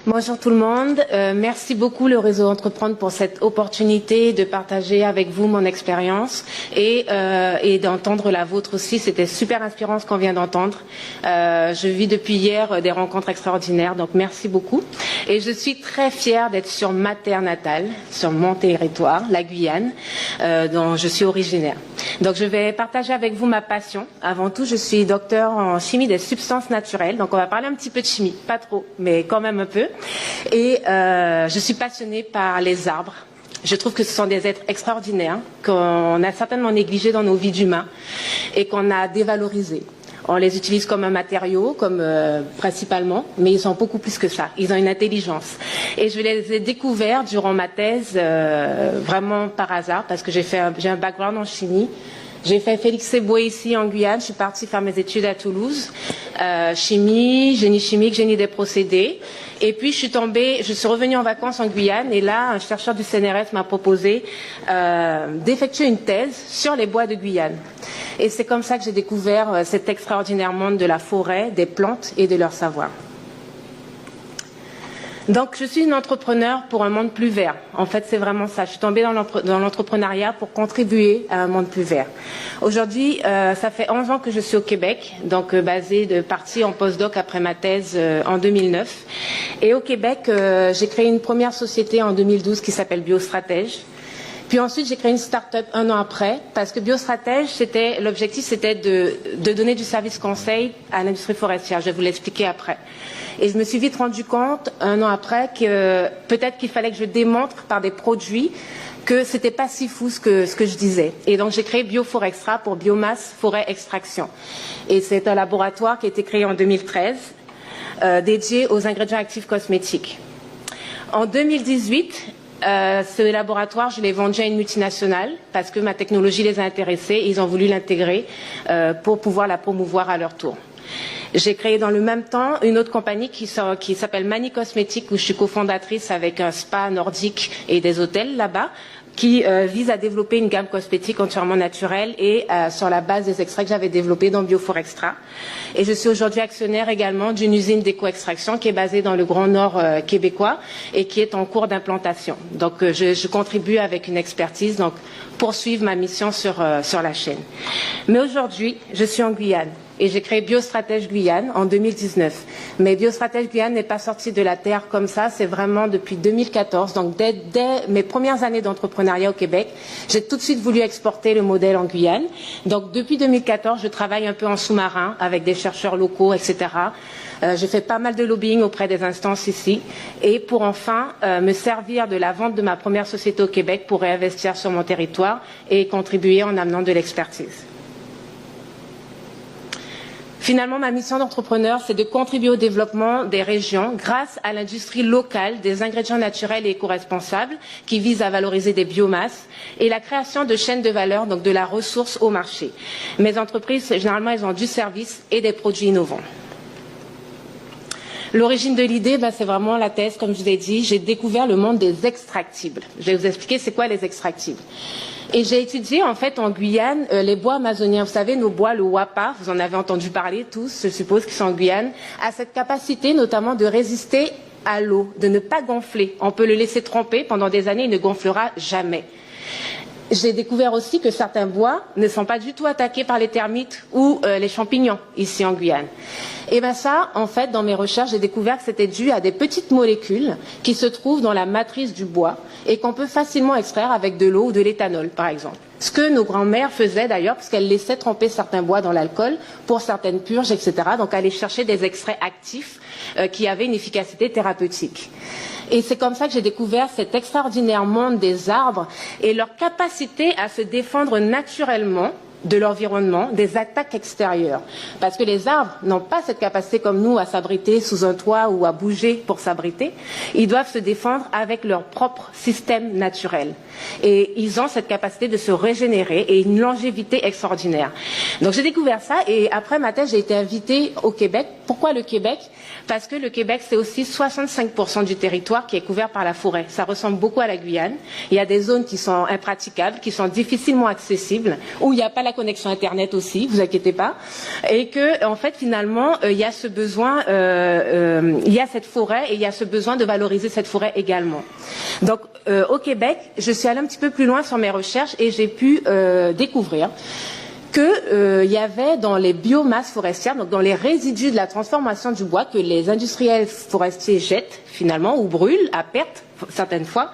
Bonjour tout le monde. Merci beaucoup le réseau Entreprendre pour cette opportunité de partager avec vous mon expérience et d'entendre la vôtre aussi. C'était super inspirant ce qu'on vient d'entendre. Je vis depuis hier des rencontres extraordinaires, donc merci beaucoup. Et je suis très fière d'être sur ma terre natale, sur mon territoire, la Guyane, dont je suis originaire. Donc je vais partager avec vous ma passion. Avant tout, je suis docteur en chimie des substances naturelles, donc on va parler un petit peu de chimie, pas trop, mais quand même un peu. Et je suis passionnée par les arbres. Je trouve que ce sont des êtres extraordinaires qu'on a certainement négligés dans nos vies d'humains et qu'on a dévalorisés. On les utilise comme un matériau, principalement, mais ils sont beaucoup plus que ça. Ils ont une intelligence. Et je les ai découverts durant ma thèse, vraiment par hasard, parce que j'ai un background en chimie. J'ai fait Félix Éboué ici en Guyane. Je suis partie faire mes études à Toulouse. Chimie, génie chimique, génie des procédés. Et puis je suis revenue en vacances en Guyane et là, un chercheur du CNRS m'a proposé d'effectuer une thèse sur les bois de Guyane. Et c'est comme ça que j'ai découvert cet extraordinaire monde de la forêt, des plantes et de leur savoir. Donc, je suis une entrepreneure pour un monde plus vert. En fait, c'est vraiment ça. Je suis tombée dans l'entrepreneuriat pour contribuer à un monde plus vert. Aujourd'hui, ça fait 11 ans que je suis au Québec, donc partie en postdoc après ma thèse en 2009. Et au Québec, j'ai créé une première société en 2012 qui s'appelle Biostratège. Puis ensuite, j'ai créé une start-up un an après, parce que Biostratège, l'objectif, c'était de donner du service conseil à l'industrie forestière. Je vais vous l'expliquer après. Et je me suis vite rendu compte, un an après, que peut-être qu'il fallait que je démontre par des produits que c'était pas si fou ce que je disais. Et donc, j'ai créé Bioforextra pour biomasse forêt extraction. Et c'est un laboratoire qui a été créé en 2013, dédié aux ingrédients actifs cosmétiques. En 2018, ce laboratoire, je l'ai vendu à une multinationale parce que ma technologie les a intéressés et ils ont voulu l'intégrer pour pouvoir la promouvoir à leur tour. J'ai créé dans le même temps une autre compagnie qui s'appelle Mani Cosmétiques où je suis cofondatrice avec un spa nordique et des hôtels là-bas qui vise à développer une gamme cosmétique entièrement naturelle et sur la base des extraits que j'avais développés dans Bioforextra. Et je suis aujourd'hui actionnaire également d'une usine d'éco-extraction qui est basée dans le Grand Nord québécois et qui est en cours d'implantation. Donc je contribue avec une expertise, donc poursuivre ma mission sur la chaîne. Mais aujourd'hui, je suis en Guyane. Et j'ai créé Biostratège Guyane en 2019. Mais Biostratège Guyane n'est pas sorti de la terre comme ça, c'est vraiment depuis 2014. Donc dès mes premières années d'entrepreneuriat au Québec, j'ai tout de suite voulu exporter le modèle en Guyane. Donc depuis 2014, je travaille un peu en sous-marin avec des chercheurs locaux, etc. J'ai fait pas mal de lobbying auprès des instances ici. Et pour enfin me servir de la vente de ma première société au Québec pour réinvestir sur mon territoire et contribuer en amenant de l'expertise. Finalement, ma mission d'entrepreneur, c'est de contribuer au développement des régions grâce à l'industrie locale des ingrédients naturels et éco-responsables qui vise à valoriser des biomasses et la création de chaînes de valeur, donc de la ressource au marché. Mes entreprises, généralement, elles ont du service et des produits innovants. L'origine de l'idée, c'est vraiment la thèse, comme je vous ai dit. J'ai découvert le monde des extractibles. Je vais vous expliquer c'est quoi les extractibles. Et j'ai étudié en fait en Guyane les bois amazoniens. Vous savez, nos bois, le wapa, vous en avez entendu parler tous, je suppose, qui sont en Guyane, a cette capacité notamment de résister à l'eau, de ne pas gonfler. On peut le laisser tremper pendant des années, il ne gonflera jamais. J'ai découvert aussi que certains bois ne sont pas du tout attaqués par les termites ou les champignons ici en Guyane. Et ça, en fait, dans mes recherches, j'ai découvert que c'était dû à des petites molécules qui se trouvent dans la matrice du bois et qu'on peut facilement extraire avec de l'eau ou de l'éthanol, par exemple. Ce que nos grands-mères faisaient d'ailleurs, parce qu'elles laissaient tremper certains bois dans l'alcool pour certaines purges, etc. Donc aller chercher des extraits actifs qui avaient une efficacité thérapeutique. Et c'est comme ça que j'ai découvert cet extraordinaire monde des arbres et leur capacité à se défendre naturellement de l'environnement, des attaques extérieures. Parce que les arbres n'ont pas cette capacité comme nous à s'abriter sous un toit ou à bouger pour s'abriter. Ils doivent se défendre avec leur propre système naturel. Et ils ont cette capacité de se régénérer et une longévité extraordinaire. Donc j'ai découvert ça et après ma thèse, j'ai été invitée au Québec. Pourquoi le Québec? Parce que le Québec, c'est aussi 65% du territoire qui est couvert par la forêt. Ça ressemble beaucoup à la Guyane. Il y a des zones qui sont impraticables, qui sont difficilement accessibles, où il n'y a pas la connexion Internet aussi, vous inquiétez pas, et que en fait finalement il y a ce besoin, il y a cette forêt et il y a ce besoin de valoriser cette forêt également. Donc au Québec, je suis allée un petit peu plus loin sur mes recherches et j'ai pu découvrir qu'il y avait dans les biomasses forestières, donc dans les résidus de la transformation du bois que les industriels forestiers jettent finalement ou brûlent à perte certaines fois,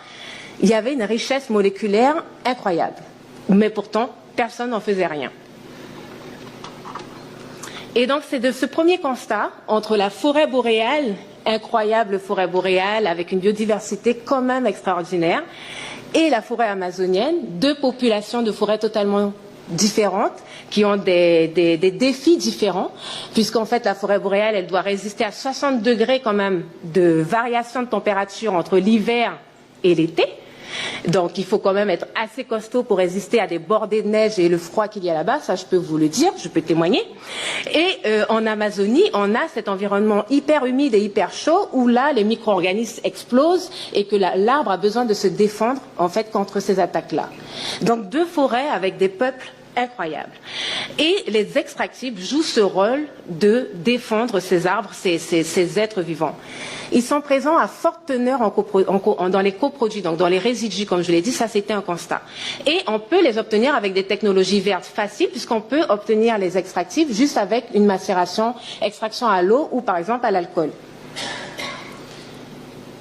il y avait une richesse moléculaire incroyable. Mais pourtant, personne n'en faisait rien. Et donc c'est de ce premier constat entre la forêt boréale, incroyable forêt boréale avec une biodiversité quand même extraordinaire, et la forêt amazonienne, deux populations de forêts totalement différentes, qui ont des défis différents, puisqu'en fait la forêt boréale, elle doit résister à 60 degrés quand même de variation de température entre l'hiver et l'été. Donc il faut quand même être assez costaud pour résister à des bordées de neige et le froid qu'il y a là-bas, ça je peux vous le dire, je peux témoigner. Et en Amazonie, on a cet environnement hyper humide et hyper chaud où là les micro-organismes explosent et que l'arbre a besoin de se défendre en fait contre ces attaques-là. Donc deux forêts avec des peuples incroyables. Et les extractives jouent ce rôle de défendre ces arbres, ces êtres vivants. Ils sont présents à forte teneur dans les coproduits, donc dans les résidus, comme je l'ai dit, ça c'était un constat. Et on peut les obtenir avec des technologies vertes faciles, puisqu'on peut obtenir les extractifs juste avec une macération, extraction à l'eau ou par exemple à l'alcool.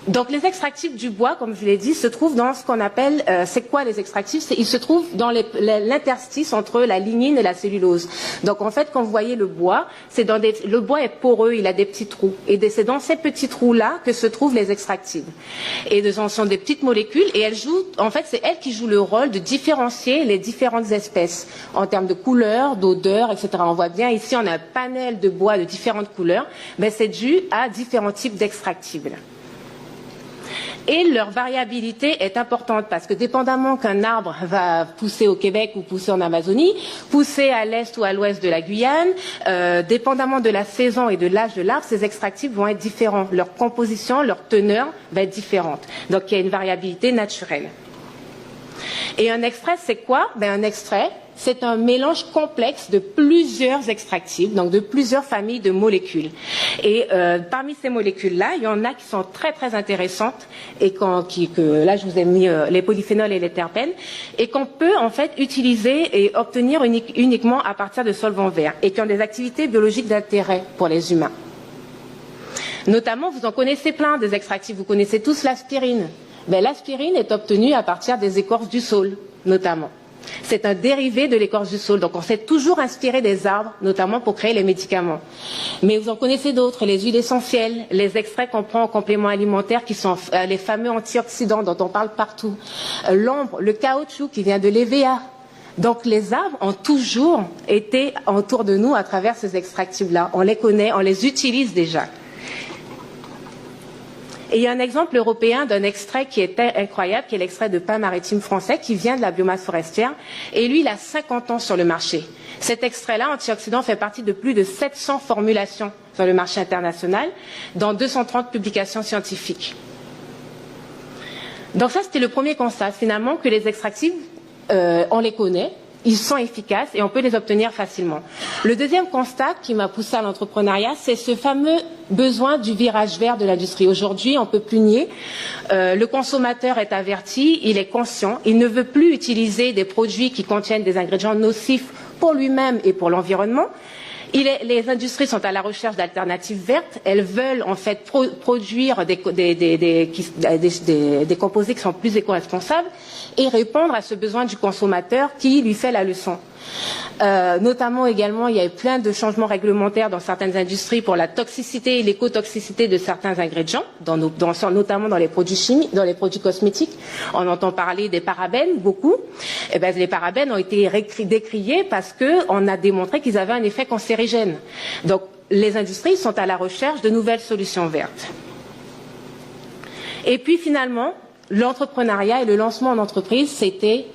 Donc les extractifs du bois, comme je l'ai dit, se trouvent dans ce qu'on appelle, c'est quoi les extractifs? Ils se trouvent dans l'interstice entre la lignine et la cellulose. Donc en fait, quand vous voyez le bois, le bois est poreux, il a des petits trous. Et c'est dans ces petits trous-là que se trouvent les extractives. Et ce sont des petites molécules et elles jouent, en fait, c'est elles qui jouent le rôle de différencier les différentes espèces en termes de couleur, d'odeur, etc. On voit bien ici, on a un panel de bois de différentes couleurs, mais c'est dû à différents types d'extractibles. Et leur variabilité est importante parce que dépendamment qu'un arbre va pousser au Québec ou pousser en Amazonie, pousser à l'est ou à l'ouest de la Guyane, dépendamment de la saison et de l'âge de l'arbre, ces extractifs vont être différents. Leur composition, leur teneur va être différente. Donc il y a une variabilité naturelle. Et un extrait, c'est quoi? Un extrait, c'est un mélange complexe de plusieurs extractifs, donc de plusieurs familles de molécules. Et parmi ces molécules-là, il y en a qui sont très très intéressantes et là je vous ai mis les polyphénols et les terpènes et qu'on peut en fait utiliser et obtenir uniquement à partir de solvants verts et qui ont des activités biologiques d'intérêt pour les humains. Notamment, vous en connaissez plein des extractifs, vous connaissez tous l'aspirine. L'aspirine est obtenue à partir des écorces du saule, notamment. C'est un dérivé de l'écorce du saule. Donc on s'est toujours inspiré des arbres, notamment pour créer les médicaments. Mais vous en connaissez d'autres, les huiles essentielles, les extraits qu'on prend en complément alimentaire qui sont les fameux antioxydants dont on parle partout. L'ambre, le caoutchouc qui vient de l'EVA. Donc les arbres ont toujours été autour de nous à travers ces extractifs-là. On les connaît, on les utilise déjà. Et il y a un exemple européen d'un extrait qui est incroyable, qui est l'extrait de pin maritime français, qui vient de la biomasse forestière. Et lui, il a 50 ans sur le marché. Cet extrait-là, antioxydant, fait partie de plus de 700 formulations sur le marché international, dans 230 publications scientifiques. Donc ça, c'était le premier constat, finalement, que les extractifs, on les connaît. Ils sont efficaces et on peut les obtenir facilement. Le deuxième constat qui m'a poussé à l'entrepreneuriat, c'est ce fameux besoin du virage vert de l'industrie. Aujourd'hui, on ne peut plus nier. Le consommateur est averti, il est conscient, il ne veut plus utiliser des produits qui contiennent des ingrédients nocifs pour lui-même et pour l'environnement. Les industries sont à la recherche d'alternatives vertes. Elles veulent en fait produire des composés qui sont plus éco-responsables et répondre à ce besoin du consommateur qui lui fait la leçon. Notamment également, il y a eu plein de changements réglementaires dans certaines industries pour la toxicité et l'écotoxicité de certains ingrédients, notamment dans les produits chimiques, dans les produits cosmétiques. On entend parler des parabènes beaucoup. Les parabènes ont été décriés parce qu'on a démontré qu'ils avaient un effet cancérigène. Donc les industries sont à la recherche de nouvelles solutions vertes. Et puis finalement, l'entrepreneuriat et le lancement en entreprise, c'était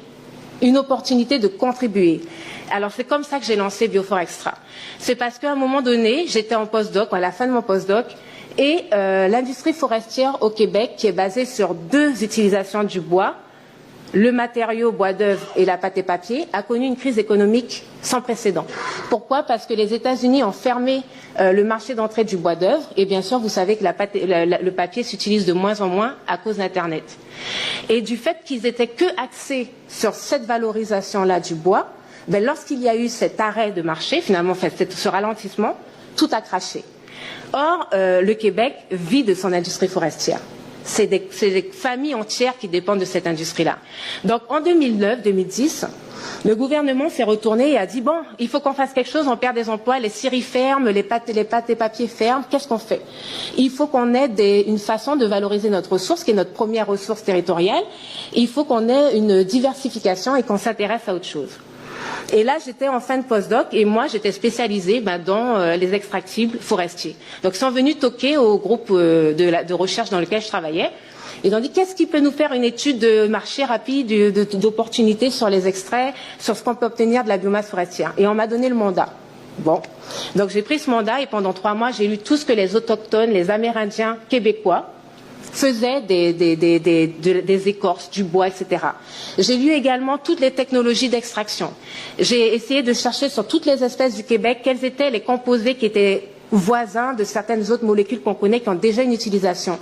une opportunité de contribuer. Alors c'est comme ça que j'ai lancé Biofor Extra. C'est parce qu'à un moment donné, j'étais en postdoc, à la fin de mon postdoc, et l'industrie forestière au Québec, qui est basée sur 2 utilisations du bois, le matériau bois d'œuvre et la pâte et papier, a connu une crise économique sans précédent. Pourquoi? Parce que les États-Unis ont fermé le marché d'entrée du bois d'œuvre, et bien sûr, vous savez que le papier s'utilise de moins en moins à cause d'Internet. Et du fait qu'ils étaient que axés sur cette valorisation-là du bois, ben, lorsqu'il y a eu cet arrêt de marché, finalement, ce ralentissement, tout a craché. Or, le Québec vit de son industrie forestière. C'est des familles entières qui dépendent de cette industrie-là. Donc, en 2009-2010, le gouvernement s'est retourné et a dit, bon, il faut qu'on fasse quelque chose, on perd des emplois, les scieries ferment, les pâtes et papiers ferment, qu'est-ce qu'on fait? Il faut qu'on ait une façon de valoriser notre ressource, qui est notre première ressource territoriale. Il faut qu'on ait une diversification et qu'on s'intéresse à autre chose. Et là, j'étais en fin de postdoc et moi, j'étais spécialisée dans les extractibles forestiers. Donc, ils sont venus toquer au groupe de recherche dans lequel je travaillais. Ils ont dit, qu'est-ce qui peut nous faire une étude de marché rapide, d'opportunités sur les extraits, sur ce qu'on peut obtenir de la biomasse forestière? Et on m'a donné le mandat. Bon. Donc, j'ai pris ce mandat et pendant 3 mois, j'ai lu tout ce que les autochtones, les Amérindiens québécois faisaient des écorces, du bois, etc. J'ai lu également toutes les technologies d'extraction. J'ai essayé de chercher sur toutes les espèces du Québec quels étaient les composés qui étaient voisins de certaines autres molécules qu'on connaît qui ont déjà une utilisation.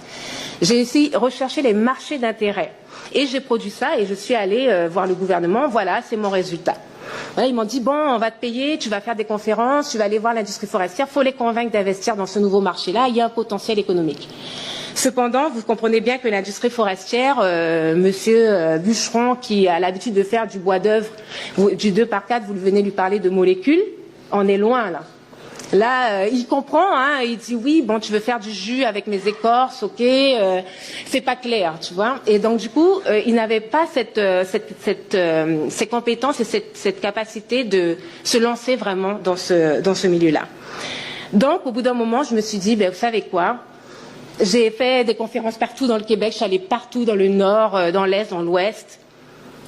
J'ai essayé de rechercher les marchés d'intérêt. Et j'ai produit ça et je suis allée voir le gouvernement. Voilà, c'est mon résultat. Voilà, ils m'ont dit, bon, on va te payer, tu vas faire des conférences, tu vas aller voir l'industrie forestière, il faut les convaincre d'investir dans ce nouveau marché-là, il y a un potentiel économique. Cependant, vous comprenez bien que l'industrie forestière, monsieur Bûcheron, qui a l'habitude de faire du bois d'œuvre, du 2x4, vous venez lui parler de molécules, on est loin là. Là, il comprend, hein, il dit oui, bon, tu veux faire du jus avec mes écorces, ok, c'est pas clair, tu vois. Et donc du coup, il n'avait pas ces compétences et cette capacité de se lancer vraiment dans ce milieu-là. Donc, au bout d'un moment, je me suis dit, ben, vous savez quoi? J'ai fait des conférences partout dans le Québec, je suis allée partout dans le Nord, dans l'Est, dans l'Ouest.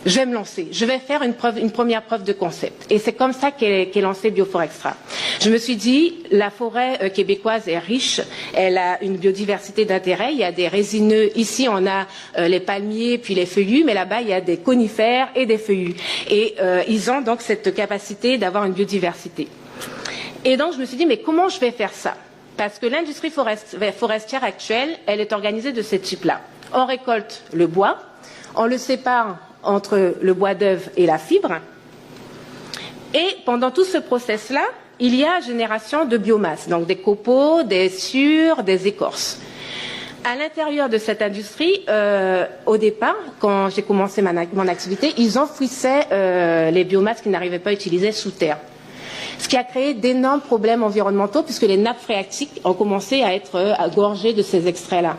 Je vais me lancer. Je vais faire une première preuve de concept. Et c'est comme ça qu'est lancé Bioforextra. Je me suis dit, la forêt québécoise est riche, elle a une biodiversité d'intérêt, il y a des résineux. Ici, on a les palmiers, puis les feuillus, mais là-bas, il y a des conifères et des feuillus. Et ils ont donc cette capacité d'avoir une biodiversité. Et donc, je me suis dit, mais comment je vais faire ça? Parce que l'industrie forestière actuelle, elle est organisée de ce type-là. On récolte le bois, on le sépare entre le bois d'œuvre et la fibre. Et pendant tout ce process-là, il y a génération de biomasse, donc des copeaux, des sciures, des écorces. À l'intérieur de cette industrie, au départ, quand j'ai commencé mon activité, ils enfouissaient les biomasses qu'ils n'arrivaient pas à utiliser sous terre. Ce qui a créé d'énormes problèmes environnementaux puisque les nappes phréatiques ont commencé à être gorgées de ces extraits-là.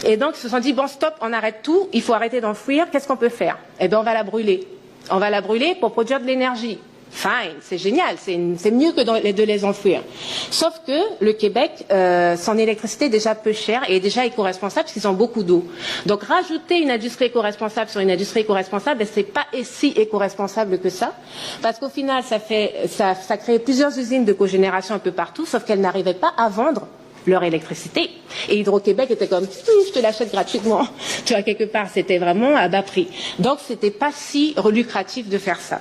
Et donc, ils se sont dit, bon, stop, on arrête tout, il faut arrêter d'enfouir, qu'est-ce qu'on peut faire? Eh bien, on va la brûler. On va la brûler pour produire de l'énergie. Fine, c'est génial, c'est mieux que de les enfouir. Sauf que le Québec, son électricité est déjà peu chère et est déjà éco-responsable parce qu'ils ont beaucoup d'eau. Donc, rajouter une industrie éco-responsable sur une industrie éco-responsable, ben, c'est pas si éco-responsable que ça. Parce qu'au final, ça crée plusieurs usines de cogénération un peu partout, sauf qu'elles n'arrivaient pas à vendre leur électricité. Et Hydro-Québec était comme, je te l'achète gratuitement. Tu vois, quelque part, c'était vraiment à bas prix. Donc, c'était pas si lucratif de faire ça.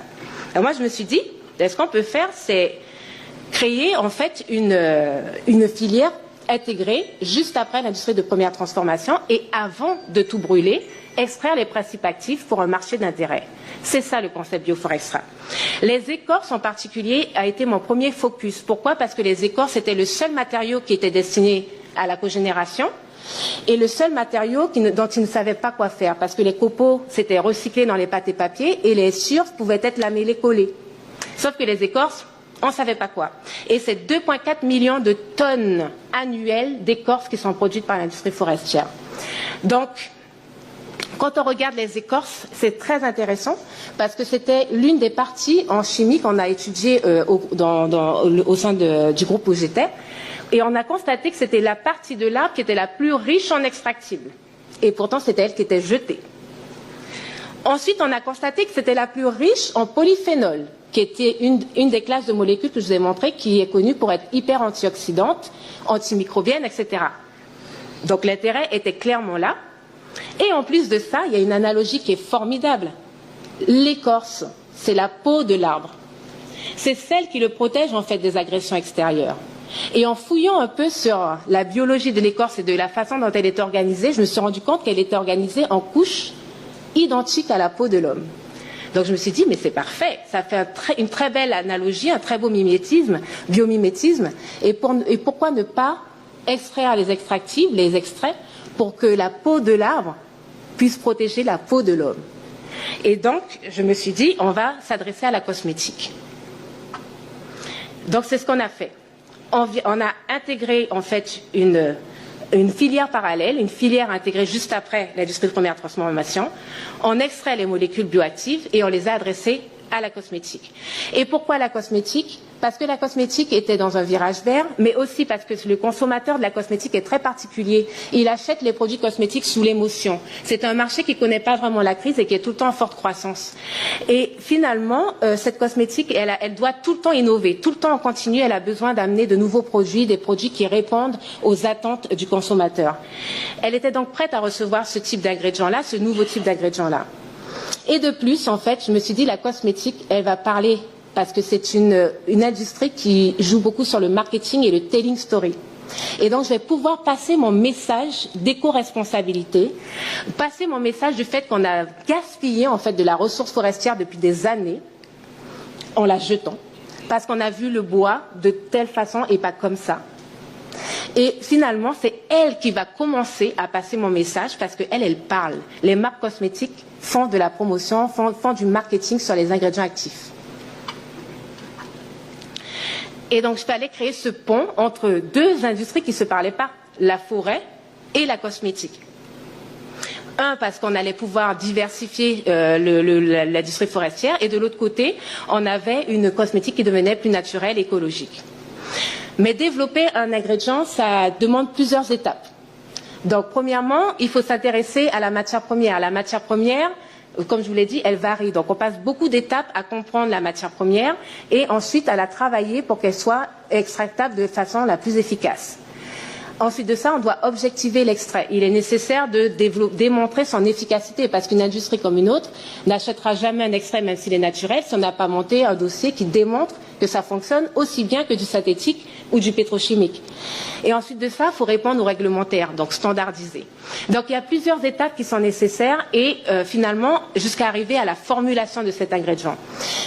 Alors moi, je me suis dit, ce qu'on peut faire, c'est créer, en fait, une filière intégrée juste après l'industrie de première transformation et avant de tout brûler, extraire les principes actifs pour un marché d'intérêt. C'est ça le concept Bioforextra. Les écorces en particulier a été mon premier focus. Pourquoi? Parce que les écorces étaient le seul matériau qui était destiné à la cogénération et le seul matériau dont ils ne savaient pas quoi faire. Parce que les copeaux s'étaient recyclés dans les pâtes et papiers et les sciures pouvaient être lamellées collées. Sauf que les écorces, on ne savait pas quoi. Et c'est 2,4 millions de tonnes annuelles d'écorces qui sont produites par l'industrie forestière. Donc, quand on regarde les écorces, c'est très intéressant parce que c'était l'une des parties en chimie qu'on a étudiée au sein du groupe où j'étais. Et on a constaté que c'était la partie de l'arbre qui était la plus riche en extractibles. Et pourtant, c'était elle qui était jetée. Ensuite, on a constaté que c'était la plus riche en polyphénol, qui était une des classes de molécules que je vous ai montrées, qui est connue pour être hyper antioxydante, antimicrobienne, etc. Donc l'intérêt était clairement là. Et en plus de ça, il y a une analogie qui est formidable. L'écorce, c'est la peau de l'arbre. C'est celle qui le protège en fait des agressions extérieures. Et en fouillant un peu sur la biologie de l'écorce et de la façon dont elle est organisée, je me suis rendu compte qu'elle était organisée en couches identiques à la peau de l'homme. Donc je me suis dit, mais c'est parfait, ça fait une très belle analogie, un très beau biomimétisme. Et pourquoi ne pas extraire les extractives, les extraits, pour que la peau de l'arbre puisse protéger la peau de l'homme. Et donc, je me suis dit, on va s'adresser à la cosmétique. Donc c'est ce qu'on a fait. On a intégré en fait une filière parallèle, une filière intégrée juste après l'industrie de première transformation. On extrait les molécules bioactives et on les a adressées à la cosmétique. Et pourquoi la cosmétique? Parce que la cosmétique était dans un virage vert, mais aussi parce que le consommateur de la cosmétique est très particulier. Il achète les produits cosmétiques sous l'émotion. C'est un marché qui ne connaît pas vraiment la crise et qui est tout le temps en forte croissance. Et finalement, cette cosmétique, elle doit tout le temps innover, tout le temps en continu. Elle a besoin d'amener de nouveaux produits, des produits qui répondent aux attentes du consommateur. Elle était donc prête à recevoir ce type d'ingrédients-là, ce nouveau type d'ingrédients-là. Et de plus, en fait, je me suis dit, la cosmétique, elle va parler, parce que c'est une industrie qui joue beaucoup sur le marketing et le telling story. Et donc, je vais pouvoir passer mon message d'éco-responsabilité, passer mon message du fait qu'on a gaspillé, en fait, de la ressource forestière depuis des années, en la jetant, parce qu'on a vu le bois de telle façon et pas comme ça. Et finalement, c'est elle qui va commencer à passer mon message parce qu'elle, elle parle. Les marques cosmétiques font de la promotion, font du marketing sur les ingrédients actifs. Et donc, je fallait créer ce pont entre deux industries qui ne se parlaient pas, la forêt et la cosmétique. Un, parce qu'on allait pouvoir diversifier l'industrie forestière, et de l'autre côté, on avait une cosmétique qui devenait plus naturelle, écologique. Mais développer un ingrédient, ça demande plusieurs étapes. Donc, premièrement, il faut s'intéresser à la matière première. La matière première, comme je vous l'ai dit, elle varie. Donc, on passe beaucoup d'étapes à comprendre la matière première et ensuite à la travailler pour qu'elle soit extractable de façon la plus efficace. Ensuite de ça, on doit objectiver l'extrait. Il est nécessaire de démontrer son efficacité parce qu'une industrie comme une autre n'achètera jamais un extrait, même s'il est naturel, si on n'a pas monté un dossier qui démontre que ça fonctionne aussi bien que du synthétique ou du pétrochimique. Et ensuite de ça, il faut répondre aux réglementaires, donc standardiser. Donc il y a plusieurs étapes qui sont nécessaires et finalement jusqu'à arriver à la formulation de cet ingrédient.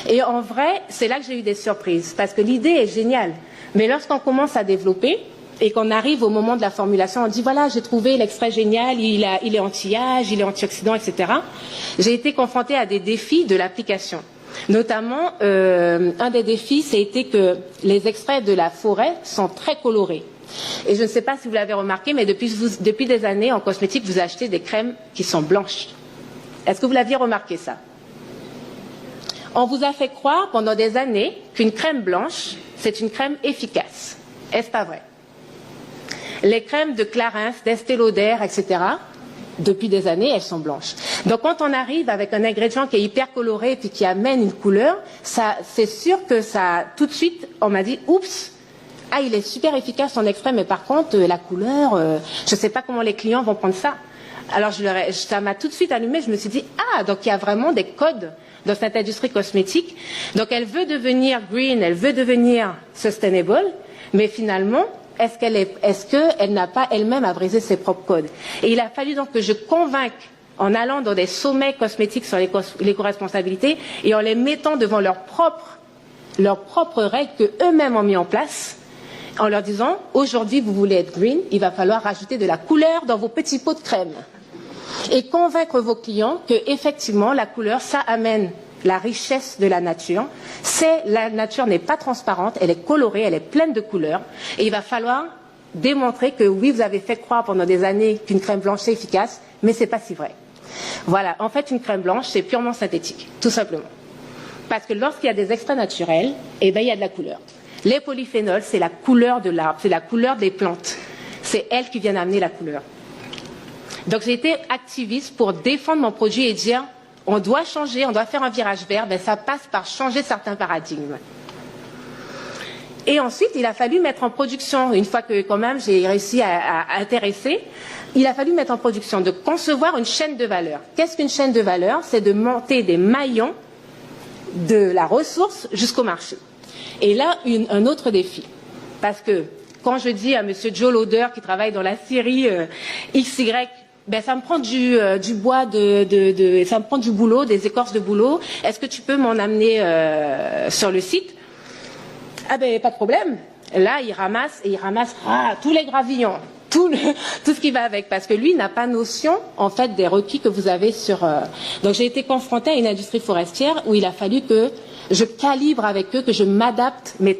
Et en vrai, c'est là que j'ai eu des surprises parce que l'idée est géniale. Mais lorsqu'on commence à développer, et qu'on arrive au moment de la formulation, on dit voilà, j'ai trouvé l'extrait génial, il est anti-âge, il est antioxydant, etc. J'ai été confrontée à des défis de l'application. Notamment, un des défis, c'était que les extraits de la forêt sont très colorés. Et je ne sais pas si vous l'avez remarqué, mais depuis des années, en cosmétique, vous achetez des crèmes qui sont blanches. Est-ce que vous l'aviez remarqué ça? On vous a fait croire pendant des années qu'une crème blanche, c'est une crème efficace. Est-ce pas vrai? Les crèmes de Clarins, d'Estée Lauder, etc., depuis des années, elles sont blanches. Donc quand on arrive avec un ingrédient qui est hyper coloré et puis qui amène une couleur, c'est sûr que ça, tout de suite, on m'a dit, oups, ah, il est super efficace son extrait, mais par contre, la couleur, je ne sais pas comment les clients vont prendre ça. Alors ça m'a tout de suite allumé, je me suis dit, ah, donc il y a vraiment des codes dans cette industrie cosmétique. Donc elle veut devenir green, elle veut devenir sustainable, mais finalement, est-ce qu'elle n'a pas elle-même à briser ses propres codes? Et il a fallu donc que je convainque, en allant dans des sommets cosmétiques sur l'éco-responsabilité et en les mettant devant leurs propres règles qu'eux-mêmes ont mis en place, en leur disant, aujourd'hui vous voulez être green, il va falloir rajouter de la couleur dans vos petits pots de crème. Et convaincre vos clients que effectivement la couleur, ça amène la richesse de la nature. La nature n'est pas transparente, elle est colorée, elle est pleine de couleurs. Et il va falloir démontrer que oui, vous avez fait croire pendant des années qu'une crème blanche c'est efficace, mais c'est pas si vrai. Voilà, en fait une crème blanche c'est purement synthétique, tout simplement. Parce que lorsqu'il y a des extraits naturels, eh ben, il y a de la couleur. Les polyphénols, c'est la couleur de l'arbre, c'est la couleur des plantes. C'est elles qui viennent amener la couleur. Donc j'ai été activiste pour défendre mon produit et dire on doit changer, on doit faire un virage vert, ben ça passe par changer certains paradigmes. Et ensuite, il a fallu mettre en production, une fois que quand même j'ai réussi à intéresser, il a fallu mettre en production, de concevoir une chaîne de valeur. Qu'est-ce qu'une chaîne de valeur? C'est de monter des maillons de la ressource jusqu'au marché. Et là, un autre défi. Parce que quand je dis à monsieur Joe Lauder qui travaille dans la série XY, ben ça me prend du bois, ça me prend du boulot, des écorces de bouleau. Est-ce que tu peux m'en amener sur le site? Ah ben pas de problème. Là, il ramasse tous les gravillons, tout ce qui va avec, parce que lui n'a pas notion en fait des requis que vous avez sur. Donc j'ai été confrontée à une industrie forestière où il a fallu que je calibre avec eux, que je m'adapte, mais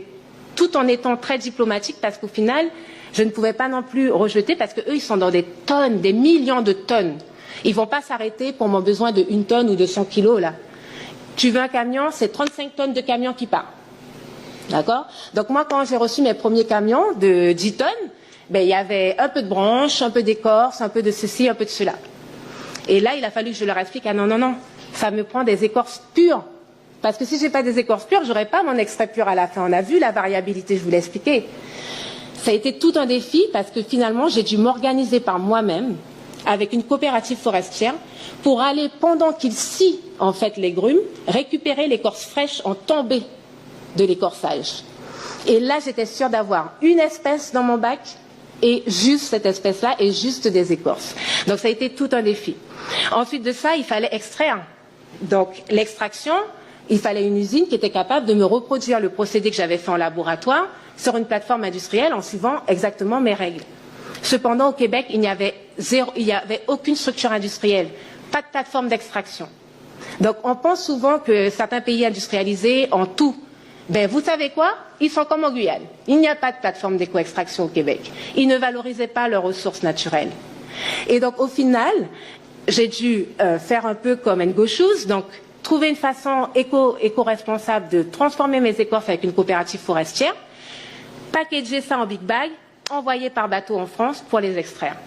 tout en étant très diplomatique, parce qu'au final, je ne pouvais pas non plus rejeter, parce que eux, ils sont dans des tonnes, des millions de tonnes. Ils vont pas s'arrêter pour mon besoin de 1 tonne ou de 100 kilos là. Tu veux un camion, c'est 35 tonnes de camion qui part. D'accord? Donc moi, quand j'ai reçu mes premiers camions de 10 tonnes, ben, il y avait un peu de branches, un peu d'écorce, un peu de ceci, un peu de cela. Et là, il a fallu que je leur explique, ah non, non, non, ça me prend des écorces pures. Parce que si j'ai pas des écorces pures, j'aurais pas mon extrait pur à la fin. On a vu la variabilité, je vous l'ai expliqué. Ça a été tout un défi parce que finalement, j'ai dû m'organiser par moi-même avec une coopérative forestière pour aller, pendant qu'ils scient en fait les grumes, récupérer l'écorce fraîche en tombée de l'écorçage. Et là, j'étais sûre d'avoir une espèce dans mon bac et juste cette espèce-là et juste des écorces. Donc ça a été tout un défi. Ensuite de ça, il fallait extraire. Donc l'extraction, il fallait une usine qui était capable de me reproduire le procédé que j'avais fait en laboratoire sur une plateforme industrielle en suivant exactement mes règles. Cependant, au Québec, il n'y avait aucune structure industrielle, pas de plateforme d'extraction. Donc on pense souvent que certains pays industrialisés ont tout. Ben, vous savez quoi? Ils sont comme en Guyane. Il n'y a pas de plateforme d'éco-extraction au Québec. Ils ne valorisaient pas leurs ressources naturelles. Et donc, au final, j'ai dû faire un peu comme Ngo Shoes, donc trouver une façon éco-responsable de transformer mes écorces avec une coopérative forestière, packager ça en big bag, envoyer par bateau en France pour les extraire.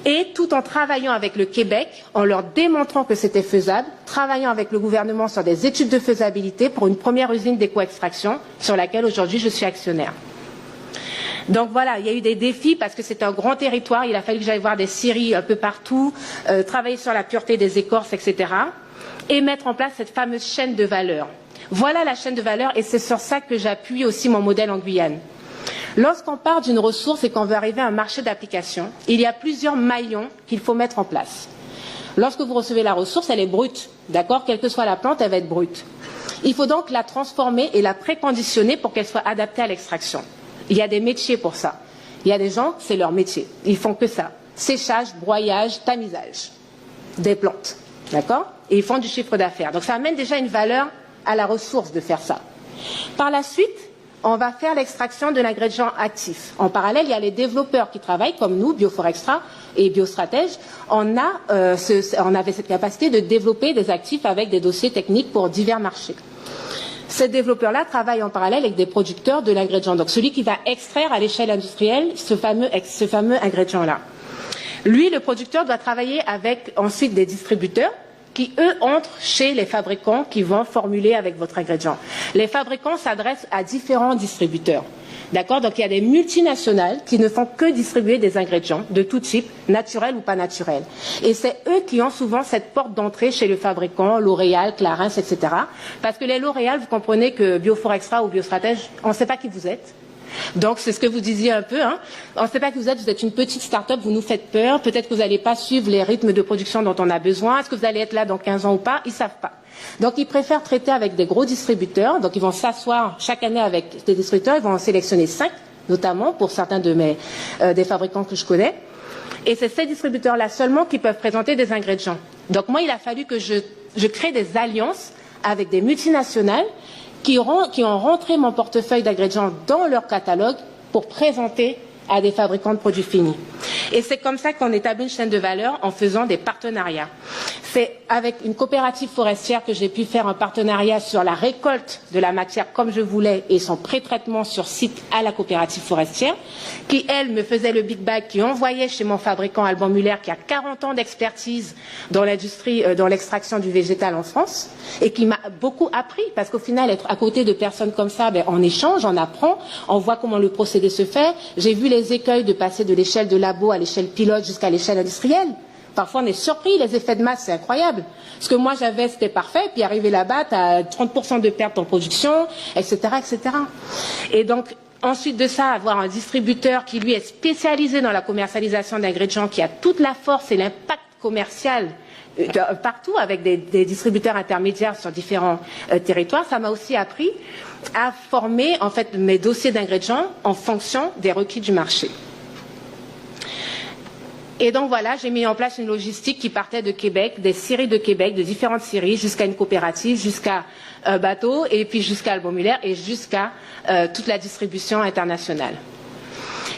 Et tout en travaillant avec le Québec, en leur démontrant que c'était faisable, travaillant avec le gouvernement sur des études de faisabilité pour une première usine d'éco-extraction sur laquelle aujourd'hui je suis actionnaire. Donc voilà, il y a eu des défis parce que c'est un grand territoire, il a fallu que j'aille voir des scieries un peu partout, travailler sur la pureté des écorces, etc. et mettre en place cette fameuse chaîne de valeur. Voilà la chaîne de valeur et c'est sur ça que j'appuie aussi mon modèle en Guyane. Lorsqu'on part d'une ressource et qu'on veut arriver à un marché d'application, il y a plusieurs maillons qu'il faut mettre en place. Lorsque vous recevez la ressource, elle est brute, d'accord? Quelle que soit la plante, elle va être brute. Il faut donc la transformer et la préconditionner pour qu'elle soit adaptée à l'extraction. Il y a des métiers pour ça. Il y a des gens, c'est leur métier. Ils font que ça. Séchage, broyage, tamisage des plantes, d'accord? Et ils font du chiffre d'affaires. Donc ça amène déjà une valeur à la ressource de faire ça. Par la suite, on va faire l'extraction de l'ingrédient actif. En parallèle, il y a les développeurs qui travaillent, comme nous, Bioforextra et Biostratège. On avait cette capacité de développer des actifs avec des dossiers techniques pour divers marchés. Ces développeurs-là travaillent en parallèle avec des producteurs de l'ingrédient. Donc celui qui va extraire à l'échelle industrielle ce fameux ingrédient-là. Lui, le producteur, doit travailler avec ensuite des distributeurs qui, eux, entrent chez les fabricants qui vont formuler avec votre ingrédient. Les fabricants s'adressent à différents distributeurs. D'accord? Donc, il y a des multinationales qui ne font que distribuer des ingrédients de tout type, naturels ou pas naturels. Et c'est eux qui ont souvent cette porte d'entrée chez le fabricant, L'Oréal, Clarins, etc. Parce que les L'Oréal, vous comprenez que Bioforextra ou Biostratège, on ne sait pas qui vous êtes. Donc, c'est ce que vous disiez un peu. Hein. On ne sait pas qui vous êtes une petite start-up, vous nous faites peur. Peut-être que vous n'allez pas suivre les rythmes de production dont on a besoin. Est-ce que vous allez être là dans 15 ans ou pas? Ils ne savent pas. Donc, ils préfèrent traiter avec des gros distributeurs. Donc, ils vont s'asseoir chaque année avec des distributeurs. Ils vont en sélectionner 5, notamment pour certains des fabricants que je connais. Et c'est ces distributeurs-là seulement qui peuvent présenter des ingrédients. Donc, moi, il a fallu que je crée des alliances avec des multinationales qui ont rentré mon portefeuille d'ingrédients dans leur catalogue pour présenter à des fabricants de produits finis. Et c'est comme ça qu'on établit une chaîne de valeur en faisant des partenariats. C'est avec une coopérative forestière que j'ai pu faire un partenariat sur la récolte de la matière comme je voulais et son pré-traitement sur site à la coopérative forestière, qui, elle, me faisait le big bag, qui envoyait chez mon fabricant Alban Muller, qui a 40 ans d'expertise dans l'industrie, dans l'extraction du végétal en France, et qui m'a beaucoup appris, parce qu'au final, être à côté de personnes comme ça, on échange, on apprend, on voit comment le procédé se fait. J'ai vu les écueils de passer de l'échelle de labo à l'échelle pilote jusqu'à l'échelle industrielle. Parfois, on est surpris, les effets de masse, c'est incroyable. Ce que moi j'avais, c'était parfait, puis arrivé là-bas, tu as 30% de pertes en production, etc., etc. Et donc, ensuite de ça, avoir un distributeur qui, lui, est spécialisé dans la commercialisation d'ingrédients, qui a toute la force et l'impact commercial partout, avec des distributeurs intermédiaires sur différents territoires, ça m'a aussi appris à former, en fait, mes dossiers d'ingrédients en fonction des requis du marché. Et donc voilà, j'ai mis en place une logistique qui partait de Québec, des scieries de Québec, de différentes scieries, jusqu'à une coopérative, jusqu'à bateau, et puis jusqu'à Alban Muller, et jusqu'à toute la distribution internationale.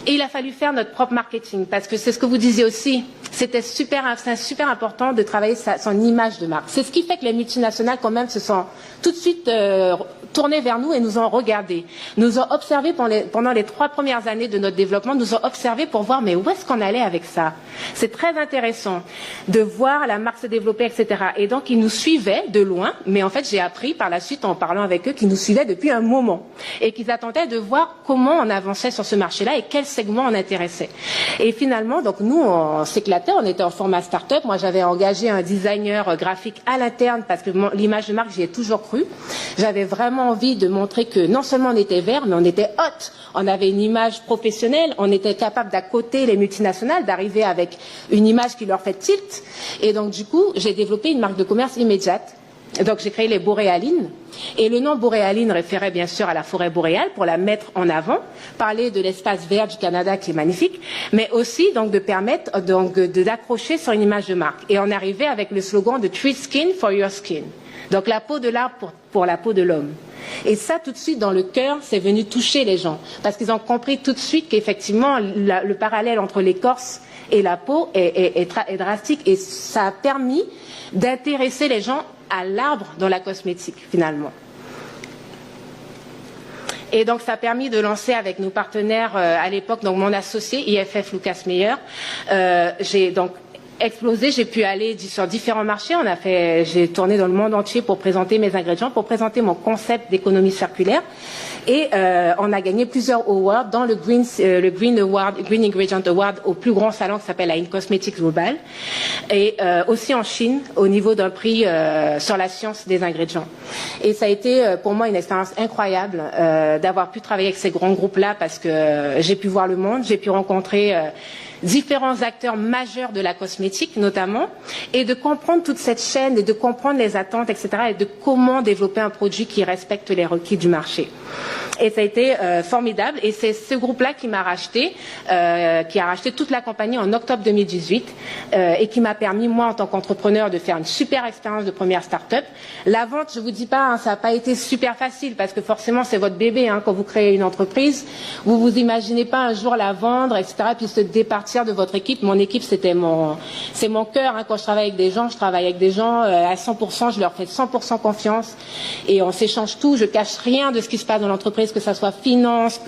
Et il a fallu faire notre propre marketing, parce que c'est ce que vous disiez aussi, c'est super important de travailler son image de marque. C'est ce qui fait que les multinationales, quand même, se sont tout de suite tournées vers nous et nous ont regardés. Nous ont observés pendant les 3 premières années de notre développement, nous ont observés pour voir, mais où est-ce qu'on allait avec ça? C'est très intéressant de voir la marque se développer, etc. Et donc, ils nous suivaient de loin, mais en fait, j'ai appris par la suite, en parlant avec eux, qu'ils nous suivaient depuis un moment et qu'ils attendaient de voir comment on avançait sur ce marché-là et quel segment on intéressait. Et finalement, donc nous, on s'éclatait, on était en format start-up. Moi, j'avais engagé un designer graphique à l'interne parce que l'image de marque, j'y ai toujours cru. J'avais vraiment envie de montrer que non seulement on était vert, mais on était hot. On avait une image professionnelle, on était capable d'accoter les multinationales, d'arriver avec une image qui leur fait tilt. Et donc, du coup, j'ai développé une marque de commerce immédiate. Donc, j'ai créé les boréalines. Et le nom boréaline référait bien sûr à la forêt boréale pour la mettre en avant, parler de l'espace vert du Canada qui est magnifique, mais aussi donc de permettre d'accrocher sur une image de marque. Et on arrivait avec le slogan de Tree Skin for Your Skin. Donc la peau de l'arbre pour la peau de l'homme. Et ça, tout de suite, dans le cœur, c'est venu toucher les gens. Parce qu'ils ont compris tout de suite qu'effectivement, le parallèle entre l'écorce et la peau est drastique. Et ça a permis d'intéresser les gens à l'arbre dans la cosmétique, finalement. Et donc, ça a permis de lancer avec nos partenaires à l'époque, donc mon associé, IFF Lucas Meyer. J'ai donc explosé, j'ai pu aller sur différents marchés. J'ai tourné dans le monde entier pour présenter mes ingrédients, pour présenter mon concept d'économie circulaire. Et on a gagné plusieurs awards dans le Green Ingredient Award au plus grand salon qui s'appelle la In-Cosmetics Global. Et aussi en Chine, au niveau d'un prix sur la science des ingrédients. Et ça a été pour moi une expérience incroyable d'avoir pu travailler avec ces grands groupes-là parce que j'ai pu voir le monde, j'ai pu rencontrer différents acteurs majeurs de la cosmétique notamment, et de comprendre toute cette chaîne et de comprendre les attentes, etc., et de comment développer un produit qui respecte les requis du marché. Et ça a été formidable, et c'est ce groupe-là qui m'a racheté, qui a racheté toute la compagnie en octobre 2018, et qui m'a permis, moi, en tant qu'entrepreneur, de faire une super expérience de première start-up. La vente, je vous dis pas, hein, ça n'a pas été super facile, parce que forcément, c'est votre bébé, hein, quand vous créez une entreprise. Vous vous imaginez pas un jour la vendre, etc., puis se départir de votre équipe. Mon équipe, c'est mon cœur, hein. Quand je travaille avec des gens, je travaille avec des gens à 100%, je leur fais 100% confiance, et on s'échange tout, je cache rien de ce qui se passe dans l'entreprise, que ça soit finance,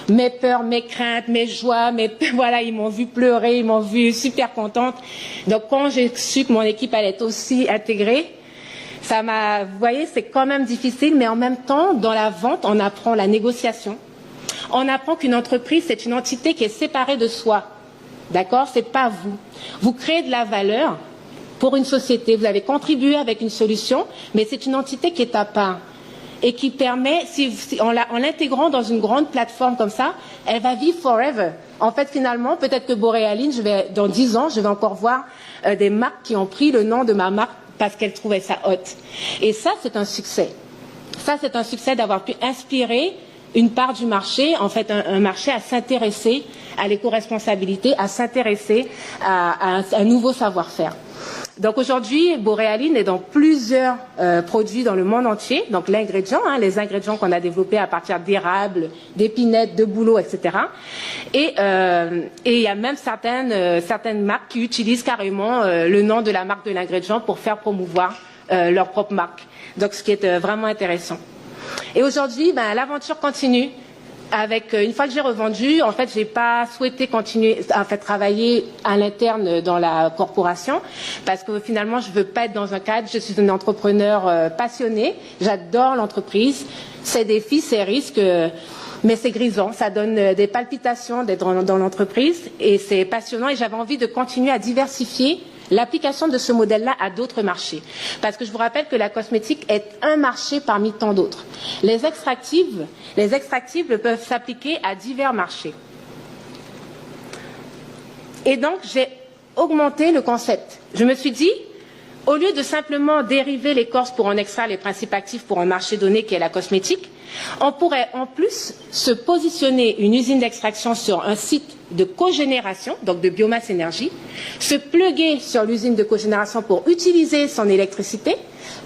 mes peurs, mes craintes, mes joies, voilà, ils m'ont vu pleurer, ils m'ont vu super contente. Donc quand j'ai su que mon équipe allait être aussi intégrée, vous voyez, c'est quand même difficile, mais en même temps, dans la vente, on apprend la négociation. On apprend qu'une entreprise, c'est une entité qui est séparée de soi. D'accord? C'est pas vous. Vous créez de la valeur pour une société. Vous avez contribué avec une solution, mais c'est une entité qui est à part. Et qui permet, en l'intégrant dans une grande plateforme comme ça, elle va vivre forever. En fait, finalement, peut-être que boréaline, dans 10 ans, je vais encore voir des marques qui ont pris le nom de ma marque parce qu'elles trouvaient ça hot. Et ça, c'est un succès. Ça, c'est un succès d'avoir pu inspirer une part du marché, en fait, un marché à s'intéresser à l'éco-responsabilité, à s'intéresser à un nouveau savoir-faire. Donc aujourd'hui, Boréaline est dans plusieurs produits dans le monde entier. Donc l'ingrédient, les ingrédients qu'on a développés à partir d'érable, d'épinettes, de bouleau, etc. Et il y a même certaines marques qui utilisent carrément le nom de la marque de l'ingrédient pour faire promouvoir leur propre marque. Donc ce qui est vraiment intéressant. Et aujourd'hui, l'aventure continue. Une fois que j'ai revendu, en fait, j'ai pas souhaité continuer travailler à l'interne dans la corporation parce que finalement, je veux pas être dans un cadre. Je suis une entrepreneur passionnée. J'adore l'entreprise, ses défis, ses risques, mais c'est grisant. Ça donne des palpitations d'être dans l'entreprise et c'est passionnant. Et j'avais envie de continuer à diversifier l'application de ce modèle-là à d'autres marchés. Parce que je vous rappelle que la cosmétique est un marché parmi tant d'autres. Les extractives peuvent s'appliquer à divers marchés. Et donc, j'ai augmenté le concept. Je me suis dit, au lieu de simplement dériver l'écorce pour en extraire les principes actifs pour un marché donné qui est la cosmétique, on pourrait en plus se positionner une usine d'extraction sur un site de cogénération, donc de biomasse énergie, se pluguer sur l'usine de cogénération pour utiliser son électricité,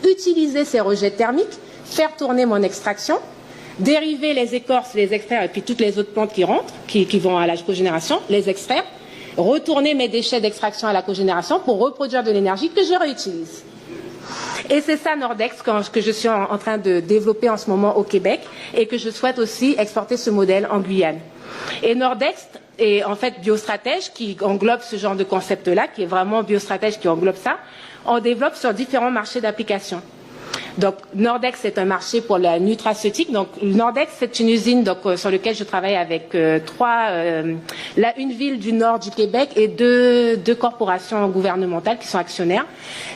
utiliser ses rejets thermiques, faire tourner mon extraction, dériver les écorces, les extraire et puis toutes les autres plantes qui rentrent, qui vont à la cogénération, les extraire, retourner mes déchets d'extraction à la cogénération pour reproduire de l'énergie que je réutilise. Et c'est ça Nordex que je suis en train de développer en ce moment au Québec et que je souhaite aussi exporter ce modèle en Guyane. Et Nordex est en fait biostratège qui englobe ce genre de concept-là, qui est vraiment biostratège qui englobe ça. On développe sur différents marchés d'application. Donc Nordex est un marché pour la nutraceutique. Donc Nordex c'est une usine sur laquelle je travaille avec une ville du nord du Québec et deux corporations gouvernementales qui sont actionnaires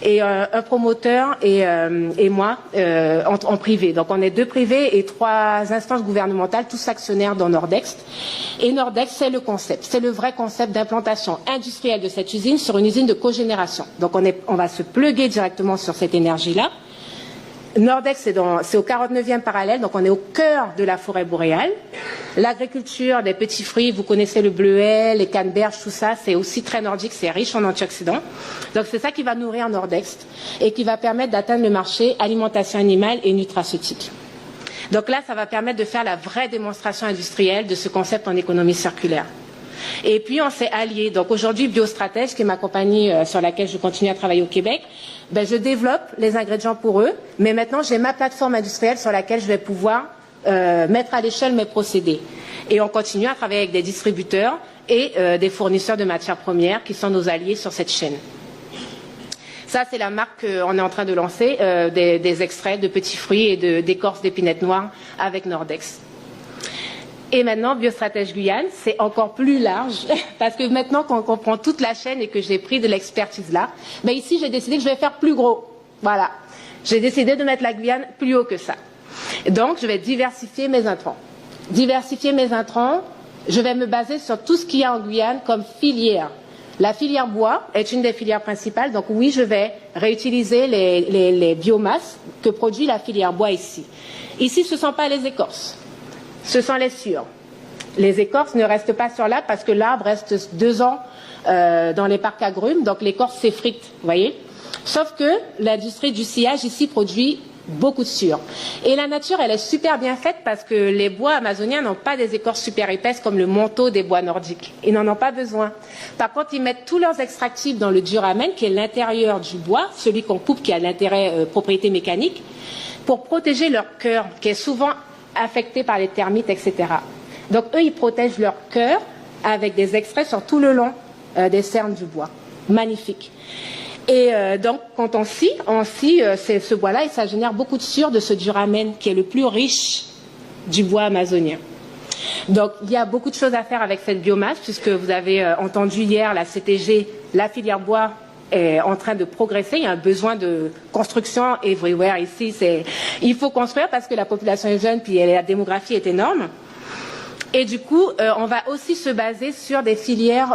et un promoteur et moi en privé. Donc on est 2 privés et 3 instances gouvernementales, tous actionnaires dans Nordex. Et Nordex c'est le concept, c'est le vrai concept d'implantation industrielle de cette usine sur une usine de cogénération. Donc on va se pluguer directement sur cette énergie-là. Nordex, c'est au 49e parallèle, donc on est au cœur de la forêt boréale. L'agriculture des petits fruits, vous connaissez le bleuet, les canneberges, tout ça, c'est aussi très nordique, c'est riche en antioxydants. Donc c'est ça qui va nourrir Nordex et qui va permettre d'atteindre le marché alimentation animale et nutraceutique. Donc là, ça va permettre de faire la vraie démonstration industrielle de ce concept en économie circulaire. Et puis on s'est alliés. Donc aujourd'hui, Biostratège, qui est ma compagnie sur laquelle je continue à travailler au Québec, je développe les ingrédients pour eux, mais maintenant j'ai ma plateforme industrielle sur laquelle je vais pouvoir mettre à l'échelle mes procédés. Et on continue à travailler avec des distributeurs et des fournisseurs de matières premières qui sont nos alliés sur cette chaîne. Ça, c'est la marque qu'on est en train de lancer, des extraits de petits fruits et d'écorce d'épinettes noires avec Nordex. Et maintenant, Biostratège Guyane, c'est encore plus large, parce que maintenant qu'on comprend toute la chaîne et que j'ai pris de l'expertise là, ici, j'ai décidé que je vais faire plus gros. Voilà. J'ai décidé de mettre la Guyane plus haut que ça. Donc, je vais diversifier mes intrants. Diversifier mes intrants, je vais me baser sur tout ce qu'il y a en Guyane comme filière. La filière bois est une des filières principales, donc oui, je vais réutiliser les biomasses que produit la filière bois ici. Ici, ce ne sont pas les écorces. Ce sont les sciures. Les écorces ne restent pas sur l'arbre parce que l'arbre reste 2 ans dans les parcs agrumes, donc l'écorce s'effrite, vous voyez. Sauf que l'industrie du sciage ici produit beaucoup de sciure. Et la nature, elle est super bien faite parce que les bois amazoniens n'ont pas des écorces super épaisses comme le manteau des bois nordiques. Ils n'en ont pas besoin. Par contre, ils mettent tous leurs extractifs dans le duramen, qui est l'intérieur du bois, celui qu'on coupe, qui a l'intérêt propriété mécanique, pour protéger leur cœur, qui est souvent affectés par les termites, etc. Donc eux, ils protègent leur cœur avec des extraits sur tout le long des cernes du bois. Magnifique. Et donc quand on scie ce bois-là et ça génère beaucoup de sciure de ce duramen qui est le plus riche du bois amazonien. Donc il y a beaucoup de choses à faire avec cette biomasse puisque vous avez entendu hier la CTG, la filière bois est en train de progresser. Il y a un besoin de construction everywhere ici. Il faut construire parce que la population est jeune puis la démographie est énorme. Et du coup, on va aussi se baser sur des filières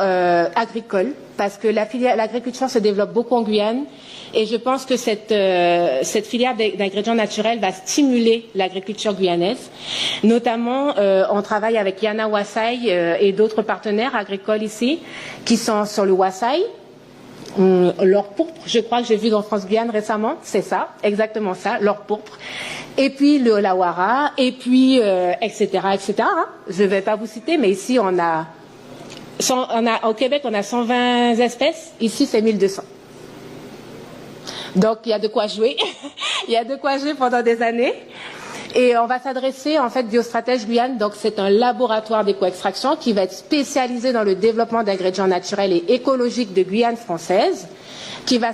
agricoles parce que l'agriculture se développe beaucoup en Guyane et je pense que cette filière d'ingrédients naturels va stimuler l'agriculture guyanaise. Notamment, on travaille avec Yana Wasai et d'autres partenaires agricoles ici qui sont sur le Wasai. l'or pourpre, je crois que j'ai vu dans France Guyane récemment, c'est ça, exactement ça, l'or pourpre. Et puis le lawara, et puis etc., etc. Hein. Je ne vais pas vous citer, mais ici au Québec on a 120 espèces, ici c'est 1200. Donc il y a de quoi jouer, il y a de quoi jouer pendant des années. Et on va s'adresser, en fait, Biostratège Guyane, donc c'est un laboratoire d'éco-extraction qui va être spécialisé dans le développement d'ingrédients naturels et écologiques de Guyane française, qui va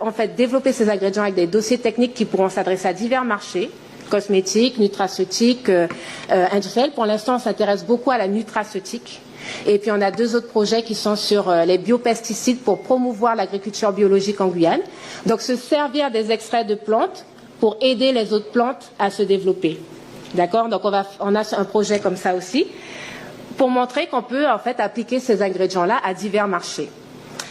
en fait développer ces ingrédients avec des dossiers techniques qui pourront s'adresser à divers marchés, cosmétiques, nutraceutiques, industriels. Pour l'instant, on s'intéresse beaucoup à la nutraceutique. Et puis on a 2 autres projets qui sont sur les biopesticides pour promouvoir l'agriculture biologique en Guyane. Donc se servir des extraits de plantes pour aider les autres plantes à se développer. D'accord? Donc on a un projet comme ça aussi pour montrer qu'on peut en fait appliquer ces ingrédients-là à divers marchés.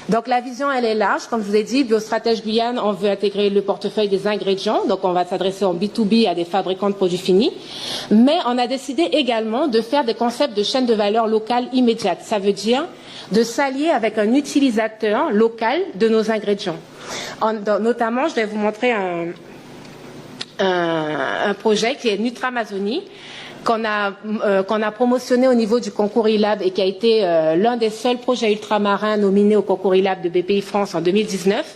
Donc la vision elle est large, comme je vous ai dit, Biostratège Guyane, on veut intégrer le portefeuille des ingrédients, donc on va s'adresser en B2B à des fabricants de produits finis, mais on a décidé également de faire des concepts de chaîne de valeur locale immédiate. Ça veut dire de s'allier avec un utilisateur local de nos ingrédients. Notamment, je vais vous montrer un projet qui est Nutramazonie, qu'on a promotionné au niveau du concours ILAB et qui a été l'un des seuls projets ultramarins nominés au concours ILAB de BPI France en 2019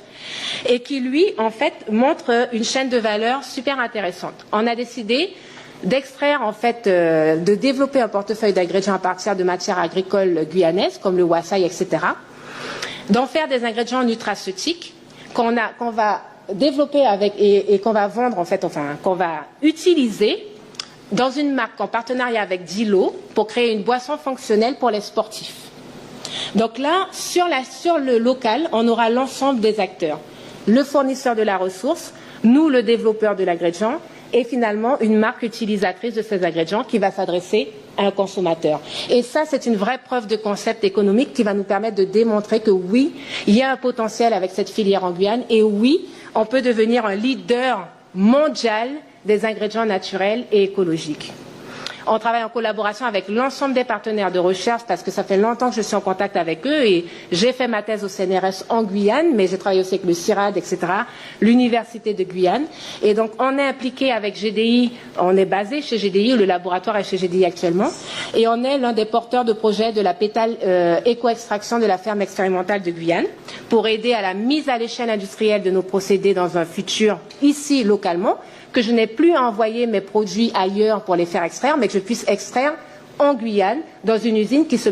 et qui, lui, en fait, montre une chaîne de valeur super intéressante. On a décidé d'extraire, en fait, de développer un portefeuille d'ingrédients à partir de matières agricoles guyanaises, comme le wassaï, etc., d'en faire des ingrédients nutraceutiques qu'on va développer avec et qu'on va vendre, en fait, enfin, qu'on va utiliser dans une marque en partenariat avec Dilo pour créer une boisson fonctionnelle pour les sportifs. Donc là, sur le local, on aura l'ensemble des acteurs. Le fournisseur de la ressource, nous, le développeur de l'ingrédient, et finalement une marque utilisatrice de ces ingrédients qui va s'adresser à un consommateur. Et ça, c'est une vraie preuve de concept économique qui va nous permettre de démontrer que oui, il y a un potentiel avec cette filière en Guyane et oui, on peut devenir un leader mondial des ingrédients naturels et écologiques. On travaille en collaboration avec l'ensemble des partenaires de recherche parce que ça fait longtemps que je suis en contact avec eux et j'ai fait ma thèse au CNRS en Guyane, mais j'ai travaillé aussi avec le CIRAD, etc., l'Université de Guyane. Et donc, on est impliqué avec GDI, on est basé chez GDI, le laboratoire est chez GDI actuellement, et on est l'un des porteurs de projet de la pétale éco-extraction de la ferme expérimentale de Guyane pour aider à la mise à l'échelle industrielle de nos procédés dans un futur ici, localement, que je n'ai plus à envoyer mes produits ailleurs pour les faire extraire, mais que je puisse extraire en Guyane, dans une usine qui se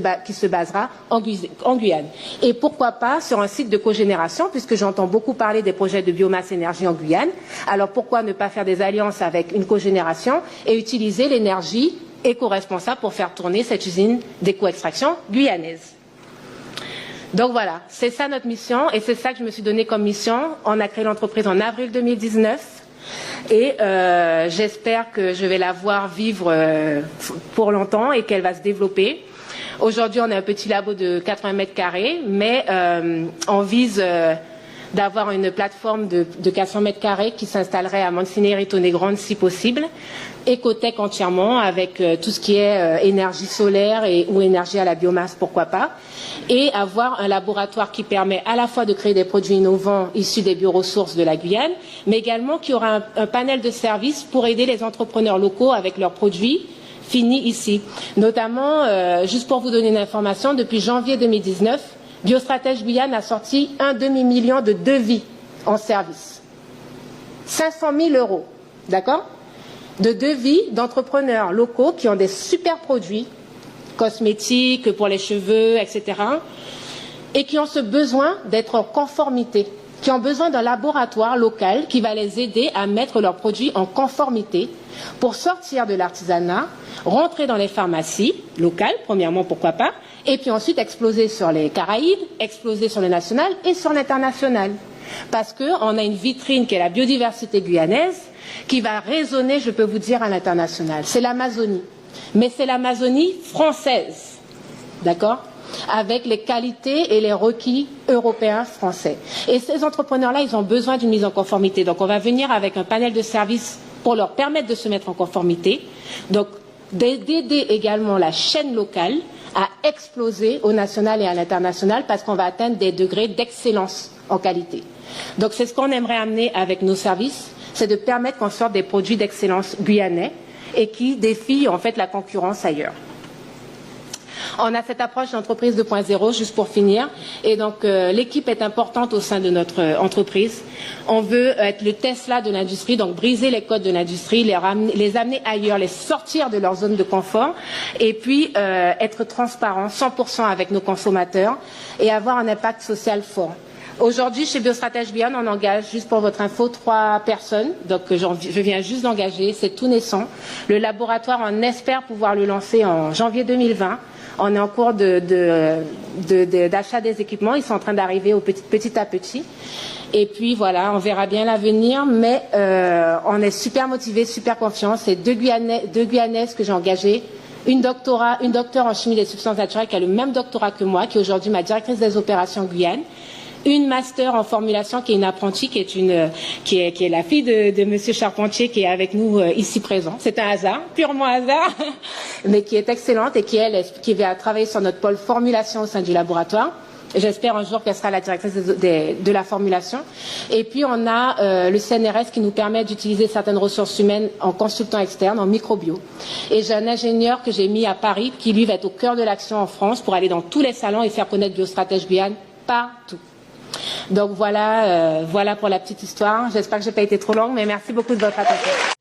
basera en Guyane. Et pourquoi pas sur un site de cogénération, puisque j'entends beaucoup parler des projets de biomasse énergie en Guyane. Alors pourquoi ne pas faire des alliances avec une cogénération et utiliser l'énergie éco-responsable pour faire tourner cette usine d'éco-extraction guyanaise. Donc voilà, c'est ça notre mission et c'est ça que je me suis donné comme mission. On a créé l'entreprise en avril 2019. Et j'espère que je vais la voir vivre pour longtemps et qu'elle va se développer. Aujourd'hui, on a un petit labo de 80 mètres carrés, mais on vise d'avoir une plateforme de 400 mètres carrés qui s'installerait à Monsigny-Ritonnet-Grande si possible, écotech entièrement avec tout ce qui est énergie solaire ou énergie à la biomasse, pourquoi pas, et avoir un laboratoire qui permet à la fois de créer des produits innovants issus des bioressources de la Guyane, mais également qui aura un panel de services pour aider les entrepreneurs locaux avec leurs produits finis ici. Notamment, juste pour vous donner une information, depuis janvier 2019, Biostratège Guyane a sorti 1,5 million de devis en service. 500 000 €, d'accord? De devis d'entrepreneurs locaux qui ont des super produits, cosmétiques, pour les cheveux, etc. et qui ont ce besoin d'être en conformité, qui ont besoin d'un laboratoire local qui va les aider à mettre leurs produits en conformité pour sortir de l'artisanat, rentrer dans les pharmacies locales, premièrement, pourquoi pas, et puis ensuite exploser sur les Caraïbes, exploser sur le national et sur l'international. Parce qu'on a une vitrine qui est la biodiversité guyanaise qui va résonner, je peux vous dire, à l'international. C'est l'Amazonie. Mais c'est l'Amazonie française, d'accord ? Avec les qualités et les requis européens français. Et ces entrepreneurs-là, ils ont besoin d'une mise en conformité. Donc on va venir avec un panel de services pour leur permettre de se mettre en conformité. Donc d'aider également la chaîne locale à exploser au national et à l'international parce qu'on va atteindre des degrés d'excellence en qualité. Donc c'est ce qu'on aimerait amener avec nos services, c'est de permettre qu'on sorte des produits d'excellence guyanais et qui défient en fait la concurrence ailleurs. On a cette approche d'entreprise 2.0, juste pour finir, et donc l'équipe est importante au sein de notre entreprise. On veut être le Tesla de l'industrie, donc briser les codes de l'industrie, les amener ailleurs, les sortir de leur zone de confort, et puis être transparent 100% avec nos consommateurs et avoir un impact social fort. Aujourd'hui, chez Biostratège Guyane, on engage, juste pour votre info, 3 personnes. Donc, je viens juste d'engager, c'est tout naissant. Le laboratoire, on espère pouvoir le lancer en janvier 2020. On est en cours d'achat des équipements. Ils sont en train d'arriver petit à petit. Et puis, voilà, on verra bien l'avenir. Mais on est super motivés, super confiants. C'est 2 Guyanaises que j'ai engagées. Une docteure en chimie des substances naturelles qui a le même doctorat que moi, qui est aujourd'hui ma directrice des opérations Guyane. Une master en formulation qui est une apprentie, qui est la fille de Monsieur Charpentier, qui est avec nous ici présent. C'est un hasard, purement hasard, mais qui est excellente et qui va travailler sur notre pôle formulation au sein du laboratoire. J'espère un jour qu'elle sera la directrice de la formulation. Et puis on a le CNRS qui nous permet d'utiliser certaines ressources humaines en consultant externe, en microbio. Et j'ai un ingénieur que j'ai mis à Paris qui lui va être au cœur de l'action en France pour aller dans tous les salons et faire connaître Biostratège Guyane partout. Donc voilà pour la petite histoire. J'espère que je n'ai pas été trop longue, mais merci beaucoup de votre attention.